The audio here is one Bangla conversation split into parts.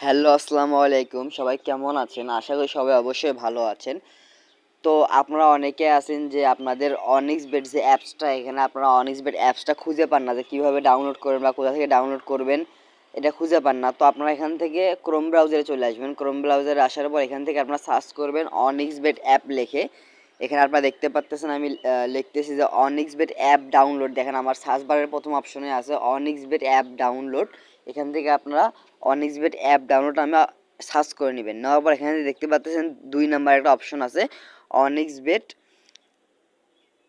হ্যালো, আসসালামু আলাইকুম। সবাই কেমন আছেন? আশা করি সবাই অবশ্যই ভালো আছেন। তো আপনারা অনেকে আছেন যে আপনাদের অনিক্সবেট যে অ্যাপসটা, এখানে আপনারা অনিক্সবেট অ্যাপসটা খুঁজে পান না যে কীভাবে ডাউনলোড করবেন বা কোথা থেকে ডাউনলোড করবেন, এটা খুঁজে পান না। তো আপনারা এখান থেকে ক্রোম ব্রাউজারে চলে আসবেন। ক্রোম ব্রাউজারে আসার পর এখান থেকে আপনারা সার্চ করবেন অনিক্সবেট অ্যাপ লিখে। এখানে আপনারা দেখতে পাচ্তেছেন আমি লিখতেছি যে অনিক্সবেট অ্যাপ ডাউনলোড। দেখেন আমার সার্চ বারের প্রথম অপশনে আছে অনিক্সবেট অ্যাপ ডাউনলোড। এখান থেকে আপনারা অনিক্সবেট অ্যাপ ডাউনলোড আমি সার্চ করে নেবেন। নেওয়ার পর এখানে দেখতে পাচ্ছেন 2 নাম্বার একটা অপশন আছে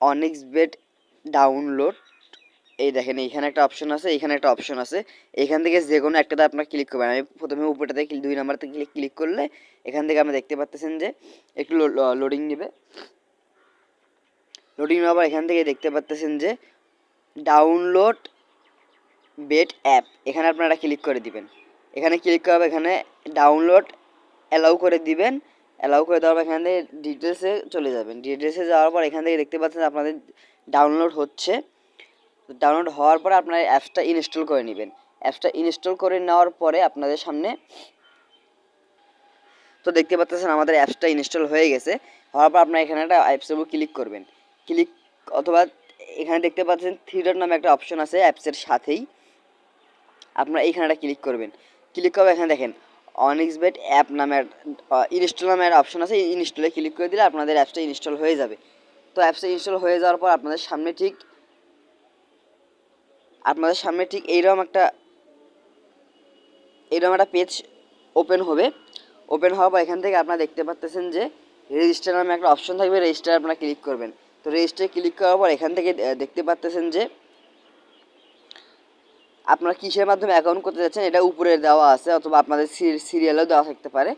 অনিক্সবেট ডাউনলোড। এই দেখেন এইখানে একটা অপশন আছে, এইখানে একটা অপশন আছে। এখান থেকে যে কোনো একটাতে আপনারা ক্লিক করবেন। আমি প্রথমে উপরটাতে 2 নাম্বারতে ক্লিক করলে এখান থেকে আপনি দেখতে পাচ্ছেন যে একটু লোডিং নেবে। লোডিং নেওয়ার পর এখান থেকে দেখতে পাচ্ছেন যে ডাউনলোড বেট অ্যাপ, এখানে আপনারা ক্লিক করে দিবেন। এখানে ক্লিক করার এখানে ডাউনলোড অ্যালাউ করে দিবেন। অ্যালাউ করে দেওয়ার পর এখান থেকে ডিটেলসে চলে যাবেন। ডিটেলসে যাওয়ার পর এখান থেকে দেখতে পাচ্ছেন আপনাদের ডাউনলোড হচ্ছে। ডাউনলোড হওয়ার পরে আপনারা অ্যাপসটা ইনস্টল করে নেবেন। অ্যাপসটা ইনস্টল করে নেওয়ার পরে আপনাদের সামনে তো দেখতে পাচ্ছেন আমাদের অ্যাপসটা ইনস্টল হয়ে গেছে। হওয়ার পর আপনারা এখানে একটা অ্যাপসের উপর ক্লিক করবেন। ক্লিক অথবা এখানে দেখতে পাচ্ছেন থ্রি ডট নামে একটা অপশন আছে অ্যাপসের সাথেই, আপনারা এইখানে একটা ক্লিক করবেন। ক্লিক করবে এখানে দেখেন অনিক্সবেট অ্যাপ নামে ইনস্টল নামে একটা অপশন আছে। ইনস্টলে ক্লিক করে দিলে আপনাদের অ্যাপসটা ইনস্টল হয়ে যাবে। তো অ্যাপসটা ইনস্টল হয়ে যাওয়ার পর আপনাদের সামনে ঠিক এইরকম একটা পেজ ওপেন হবে। ওপেন হওয়ার পর এখান থেকে আপনারা দেখতে পাচ্ছেন যে রেজিস্টার নামে একটা অপশন থাকবে। রেজিস্টার আপনারা ক্লিক করবেন। তো রেজিস্টারে ক্লিক করার পর এখান থেকে দেখতে পাচ্ছেন যে আপনারা কিসের মাধ্যমে অ্যাকাউন্ট করতে যাচ্ছেন এটা উপরে দেওয়া আছে, অথবা আপনাদের সিরিয়ালেও দেওয়া থাকতে পারে।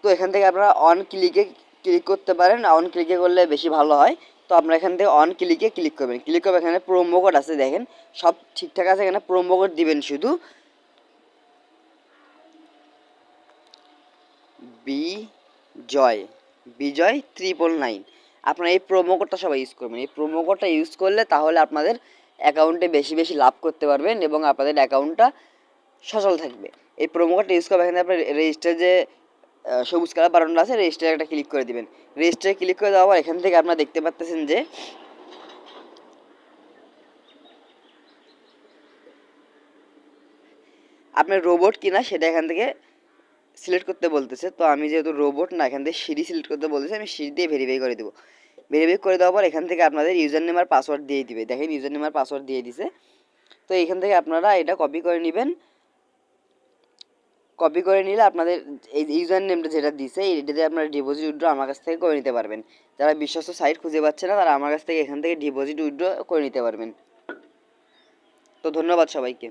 তো এখান থেকে আপনারা অন ক্লিকে ক্লিক করতে পারেন। অন ক্লিকে করলে বেশি ভালো হয়। তো আপনারা এখান থেকে অন ক্লিকে ক্লিক করবেন। ক্লিক করবেন, এখানে প্রোমো কোড আছে, দেখেন সব ঠিকঠাক আছে। এখানে প্রোমো কোড দিবেন শুধু বিজয় 999। আপনারা এই প্রোমো কোডটা সবাই ইউজ করবেন। এই প্রোমো কোডটা ইউজ করলে তাহলে আপনাদের অ্যাকাউন্টে বেশি বেশি লাভ করতে পারবেন এবং আপনাদের অ্যাকাউন্টটা সচল থাকবে। এই প্রোমো কোডটা ইউজ করবেন। এখানে আপনার রেজিস্টার যে সবুজ কালার বাটনটা আছে, রেজিস্টারে একটা ক্লিক করে দিবেন। রেজিস্টারে ক্লিক করে দেওয়ার পর এখান থেকে আপনারা দেখতে পাচ্ছেন যে আপনার রোবট কিনা সেটা এখান থেকে সিলেক্ট করতে বলতেছে। তো আমি যেহেতু রোবট না, এখান থেকে সিঁড়ি সিলেক্ট করতে বলতেছে, আমি সিঁড়ি দিয়ে ভেরিফাই করে দেবো। ভেরিফাই করে দেওয়ার পর এখান থেকে আপনাদের ইউজার নেম আর পাসওয়ার্ড দিয়ে দিবে। দেখেন ইউজার নেম আর পাসওয়ার্ড দিয়ে দিছে। তো এখান থেকে আপনারা এটা কপি করে নেবেন। কপি করে নিলে আপনাদের এই ইউজার নেমটা যেটা দিছে এইটাতে আপনারা ডিপোজিট উইথড্র আমার কাছ থেকে করে নিতে পারবেন। যারা বিশ্বস্ত সাইট খুঁজে পাচ্ছে না তারা আমার কাছ থেকে এখান থেকে ডিপোজিট উইথড্র করে নিতে পারবেন। তো ধন্যবাদ সবাইকে।